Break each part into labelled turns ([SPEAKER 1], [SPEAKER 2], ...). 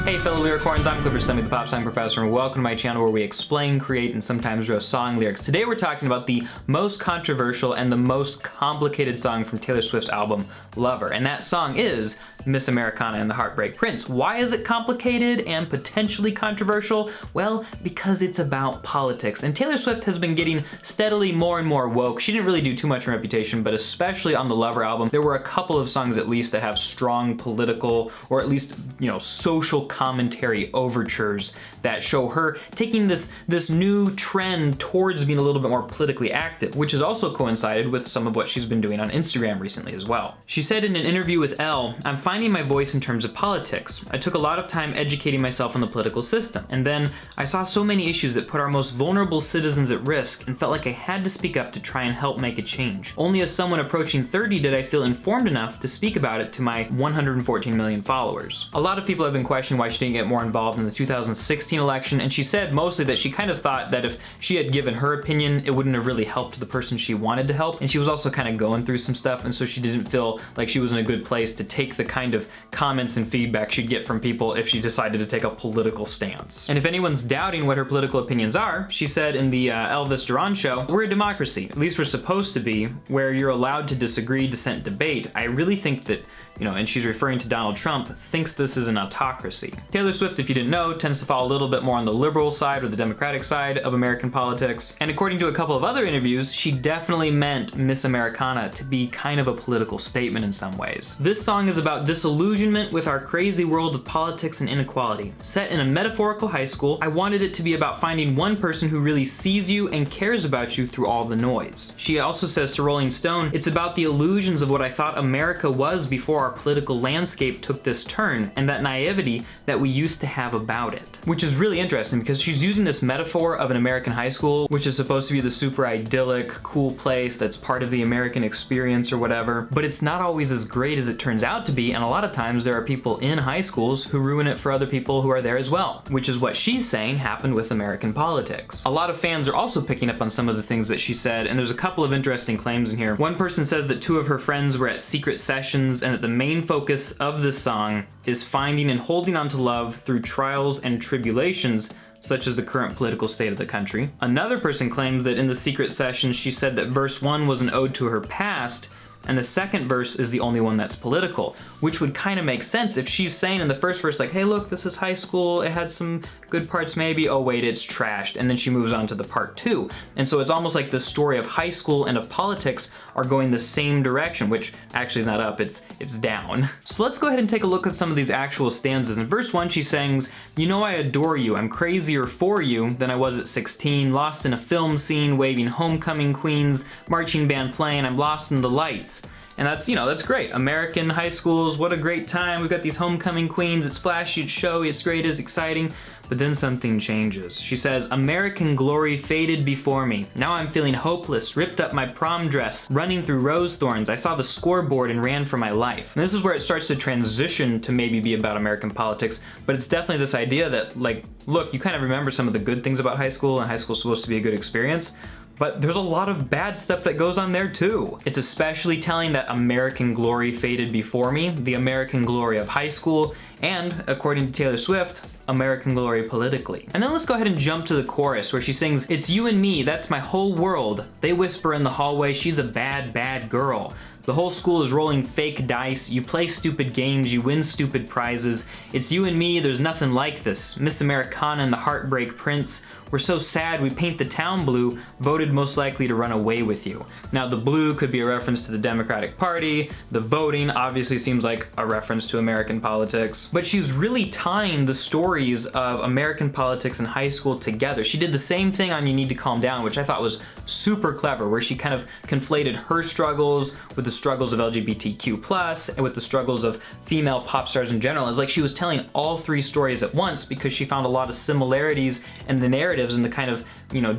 [SPEAKER 1] Hey fellow lyricorns, I'm Clifford Semi, the pop song professor, and welcome to my channel where we explain, create, and sometimes roast song lyrics. Today we're talking about the most controversial and the most complicated song from Taylor Swift's album, Lover, and that song is Miss Americana and the Heartbreak Prince. Why is it complicated and potentially controversial? Well, because it's about politics, and Taylor Swift has been getting steadily more and more woke. She didn't really do too much in Reputation, but especially on the Lover album, there were a couple of songs at least that have strong political, or at least, social commentary overtures that show her taking this new trend towards being a little bit more politically active, which has also coincided with some of what she's been doing on Instagram recently as well. She said in an interview with Elle, "I'm finding my voice in terms of politics. I took a lot of time educating myself on the political system, and then I saw so many issues that put our most vulnerable citizens at risk and felt like I had to speak up to try and help make a change. Only as someone approaching 30 did I feel informed enough to speak about it to my 114 million followers." A lot of people have been questioning why she didn't get more involved in the 2016 election, and she said mostly that she kind of thought that if she had given her opinion, it wouldn't have really helped the person she wanted to help, and she was also kind of going through some stuff, and so she didn't feel like she was in a good place to take the kind of comments and feedback she'd get from people if she decided to take a political stance. And if anyone's doubting what her political opinions are, she said in the Elvis Duran show, "We're a democracy, at least we're supposed to be, where you're allowed to disagree, dissent, debate. I really think that," and she's referring to Donald Trump, "thinks this is an autocracy." Taylor Swift, if you didn't know, tends to fall a little bit more on the liberal side or the Democratic side of American politics. And according to a couple of other interviews, she definitely meant Miss Americana to be kind of a political statement in some ways. This song is about disillusionment with our crazy world of politics and inequality. Set in a metaphorical high school, I wanted it to be about finding one person who really sees you and cares about you through all the noise. She also says to Rolling Stone, "It's about the illusions of what I thought America was before our political landscape took this turn, and that naivety that we used to have about it." Which is really interesting because she's using this metaphor of an American high school, which is supposed to be the super idyllic, cool place that's part of the American experience or whatever, but it's not always as great as it turns out to be, and a lot of times there are people in high schools who ruin it for other people who are there as well, which is what she's saying happened with American politics. A lot of fans are also picking up on some of the things that she said, and there's a couple of interesting claims in here. One person says that two of her friends were at secret sessions and that the main focus of this song is finding and holding on to love through trials and tribulations, such as the current political state of the country. Another person claims that in the secret sessions she said that verse 1 was an ode to her past, and the second verse is the only one that's political, which would kind of make sense if she's saying in the first verse, like, "Hey look, this is high school, it had some good parts maybe, oh wait, it's trashed," and then she moves on to the part 2. And so it's almost like the story of high school and of politics are going the same direction, which actually is not up, it's down. So let's go ahead and take a look at some of these actual stanzas. In verse 1 she sings, "You know I adore you, I'm crazier for you than I was at 16, lost in a film scene, waving homecoming queens, marching band playing, I'm lost in the lights." And that's great. American high schools, what a great time. We've got these homecoming queens, it's flashy, it's showy, it's great, it's exciting. But then something changes. She says, "American glory faded before me. Now I'm feeling hopeless, ripped up my prom dress, running through rose thorns. I saw the scoreboard and ran for my life." And this is where it starts to transition to maybe be about American politics, but it's definitely this idea that, like, look, you kind of remember some of the good things about high school, and high school's supposed to be a good experience, but there's a lot of bad stuff that goes on there too. It's especially telling that American glory faded before me, the American glory of high school, and, according to Taylor Swift, American glory politically. And then let's go ahead and jump to the chorus where she sings, "It's you and me, that's my whole world. They whisper in the hallway, she's a bad, bad girl. The whole school is rolling fake dice. You play stupid games, you win stupid prizes. It's you and me, there's nothing like this. Miss Americana and the Heartbreak Prince. We're so sad we paint the town blue, voted most likely to run away with you." Now the blue could be a reference to the Democratic Party, the voting obviously seems like a reference to American politics, but she's really tying the stories of American politics and high school together. She did the same thing on You Need to Calm Down, which I thought was super clever, where she kind of conflated her struggles with the struggles of LGBTQ+, and with the struggles of female pop stars in general. It's like she was telling all three stories at once because she found a lot of similarities in the narrative and the kind of,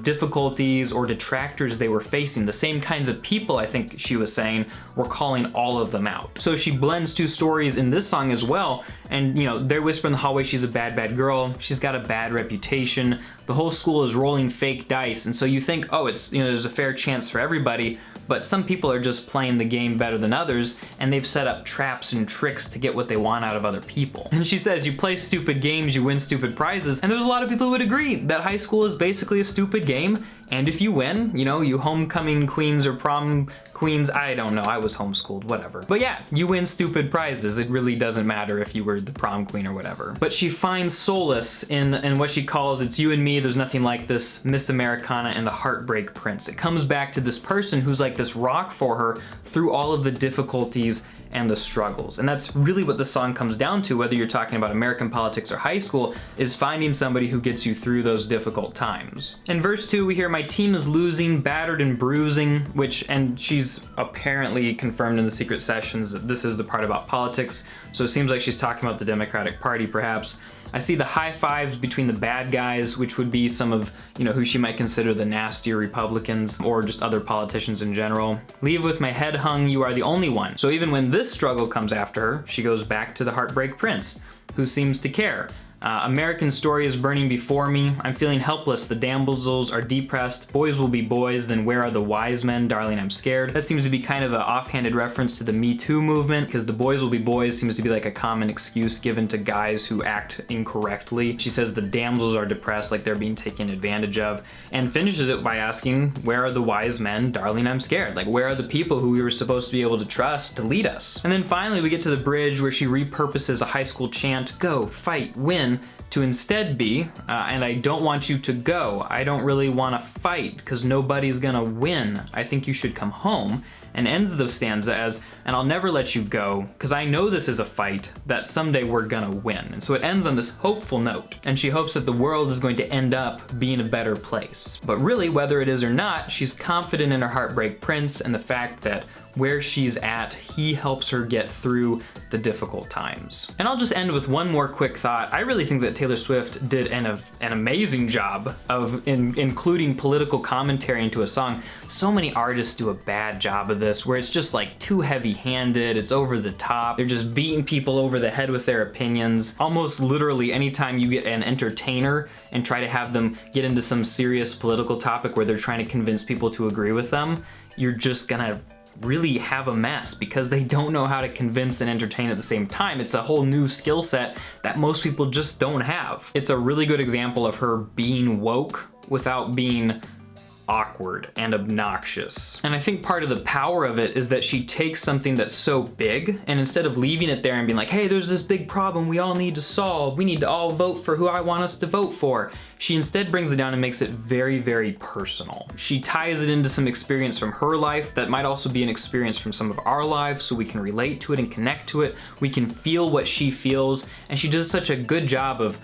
[SPEAKER 1] difficulties or detractors they were facing. The same kinds of people, I think she was saying, were calling all of them out. So she blends two stories in this song as well, and they're whispering in the hallway, she's a bad, bad girl, she's got a bad reputation, the whole school is rolling fake dice, and so you think, oh, it's, there's a fair chance for everybody, but some people are just playing the game better than others, and they've set up traps and tricks to get what they want out of other people. And she says, you play stupid games, you win stupid prizes, and there's a lot of people who would agree that high school is basically a stupid game, and if you win, you know, you homecoming queens or prom queens, I don't know, I was homeschooled, whatever. But yeah, you win stupid prizes. It really doesn't matter if you were the prom queen or whatever. But she finds solace in what she calls, it's you and me, there's nothing like this, Miss Americana and the Heartbreak Prince. It comes back to this person who's like this rock for her through all of the difficulties and the struggles. And that's really what the song comes down to, whether you're talking about American politics or high school, is finding somebody who gets you through those difficult times. In verse 2, we hear, my team is losing, battered and bruising, and she's apparently confirmed in the secret sessions that this is the part about politics, so it seems like she's talking about the Democratic Party perhaps. I see the high fives between the bad guys, which would be some of, you know, who she might consider the nastier Republicans or just other politicians in general. Leave with my head hung, you are the only one. So even when this struggle comes after her, she goes back to the Heartbreak Prince, who seems to care. American story is burning before me. I'm feeling helpless. The damsels are depressed. Boys will be boys. Then where are the wise men? Darling, I'm scared. That seems to be kind of an offhanded reference to the Me Too movement, because the boys will be boys seems to be like a common excuse given to guys who act incorrectly. She says the damsels are depressed, like they're being taken advantage of, and finishes it by asking, where are the wise men? Darling, I'm scared. Like, where are the people who we were supposed to be able to trust to lead us? And then finally we get to the bridge where she repurposes a high school chant, go, fight, win, to instead be, and I don't want you to go. I don't really want to fight because nobody's gonna win. I think you should come home. And ends the stanza as, and I'll never let you go because I know this is a fight that someday we're gonna win. And so it ends on this hopeful note. And she hopes that the world is going to end up being a better place. But really, whether it is or not, she's confident in her Heartbreak Prince and the fact that where she's at, he helps her get through the difficult times. And I'll just end with one more quick thought. I really think that Taylor Swift did an amazing job of including political commentary into a song. So many artists do a bad job of this, where it's just like too heavy-handed, it's over the top, they're just beating people over the head with their opinions. Almost literally anytime you get an entertainer and try to have them get into some serious political topic where they're trying to convince people to agree with them, you're just gonna really have a mess because they don't know how to convince and entertain at the same time. It's a whole new skill set that most people just don't have. It's a really good example of her being woke without being awkward and obnoxious. And I think part of the power of it is that she takes something that's so big, and instead of leaving it there and being like, hey, there's this big problem we all need to solve, we need to all vote for who I want us to vote for, she instead brings it down and makes it very, very personal. She ties it into some experience from her life that might also be an experience from some of our lives, so we can relate to it and connect to it. We can feel what she feels, and she does such a good job of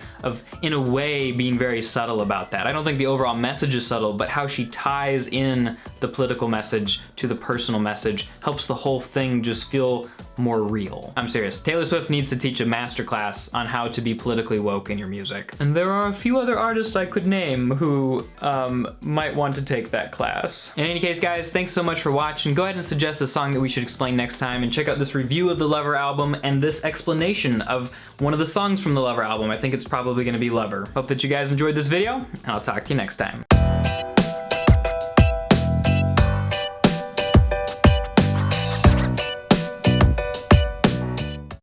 [SPEAKER 1] in a way, being very subtle about that. I don't think the overall message is subtle, but how she ties in the political message to the personal message helps the whole thing just feel more real. I'm serious. Taylor Swift needs to teach a masterclass on how to be politically woke in your music. And there are a few other artists I could name who might want to take that class. In any case, guys, thanks so much for watching. Go ahead and suggest a song that we should explain next time, and check out this review of the Lover album and this explanation of one of the songs from the Lover album. I think it's probably gonna be Lover. Hope that you guys enjoyed this video, and I'll talk to you next time.